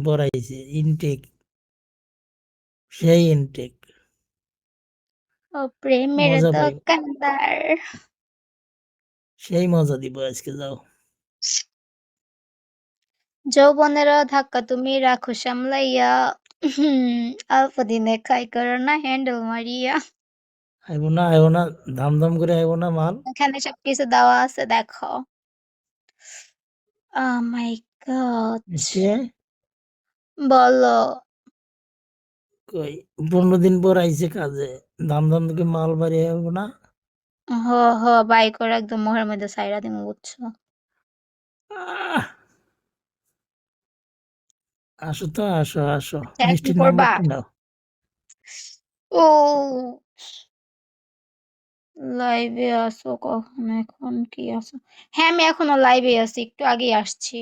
পর আইছে ইনটেক, সেই ইনটেক। ও প্রেমের মজা পাইব, দোকানদার। সেই মজা দিব আজকে, যাও। যৌবনের ধাক্কা তুমি রাখো সামলাইয়া, অল্প দিনে খাই করো না হ্যান্ডেল মারিয়া। আইব না, আইব না, দাম দাম করে আইব না মাল। এখানে সবকিছু দেওয়া আছে, দেখো। মাই গড, মিষ্টি বলো। কই 15 দিন পর আইছে কাজে, দাম দাম থেকে মাল বাড়ি আইব না। হ হ, বাই করে একদম মোহের মধ্যে সাইরা দিমু, বুঝছো? আহ, আসো তো, আসো আসো, আচ্ছা, এখন মিষ্টির করবা? নাম্বারটা নাও। ও, লাইভে আসো কখন? এখন কি আছো? হ্যাঁ, আমি এখনো লাইভে আছি, একটু আগেই আসছি।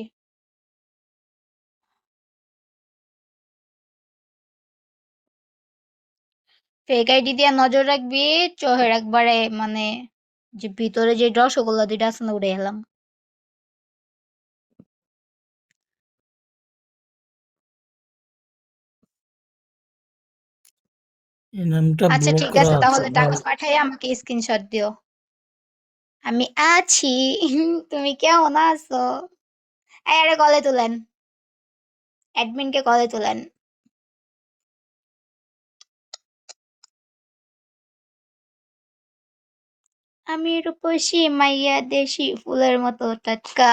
ফেক আইডি দিয়ে নজর রাখবি, চোহের একবারে মানে যে ভিতরে যে রসগোল্লা দুইটা আছে না, উড়ে এলাম। এই নামটা আচ্ছা ব্লক ঠিক করা আছে, আছে, তাহলে যাও। টাকা পাঠাই আমাকে স্ক্রিনশট দিও। আমি আছি। তুমি কেমন আছো? আরে কলে তুলেন, অ্যাডমিনকে কলে তুলেন। আমি রূপসী মাইয়া, দেশি ফুলের মতো টাটকা।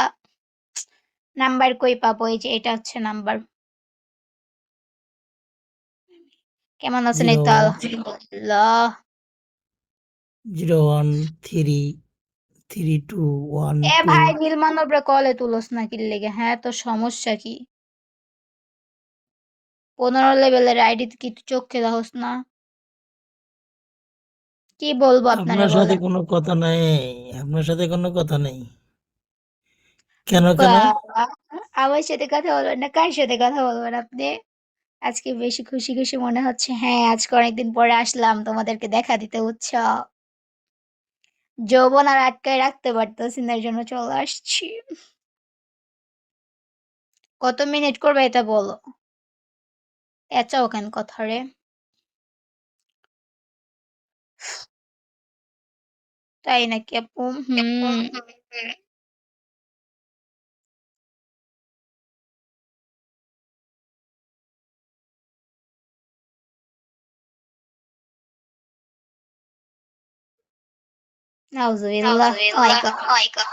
নাম্বার কই পাবো? এই যে এটা হচ্ছে নাম্বার। কেমন আছেন? এই তো 01 আলহামদুলিল্লাহ। এ ভাই, 013321 নীল মানবরে কলে তুলস না কি লেগে? হ্যাঁ, তো সমস্যা কি? 15 লেভেলের আইডি কি তুই চোখে দেখোস না? কি বলবো আপনারে আপনার সাথে বলেন? কোনো কথা নাই, আপনার সাথে কোনো কথা নেই। কেন কেন? বাবা, আমার সাথে কথা বলবেন না? কার সাথে কথা বলবেন আপনি? আজকে বেশি খুশি খুশি মনে হচ্ছে। হ্যাঁ, আজকে অনেকদিন পরে আসলাম তোমাদেরকে দেখা দিতে, বুঝছো? যৌবন আর আটকায় রাখতে পারতেছি না, এর জন্য চলে আসছি। কত মিনিট করবে এটা বলো? এচাও কেন কথা রে? তাই নাকি আপু? নাউজুবিল্লাহ। ও মাই গড।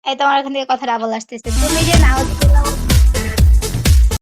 এই তোমার এখান থেকে কথাটা আবার আসতেছে। তুমি যে নাউজুবিল্লাহ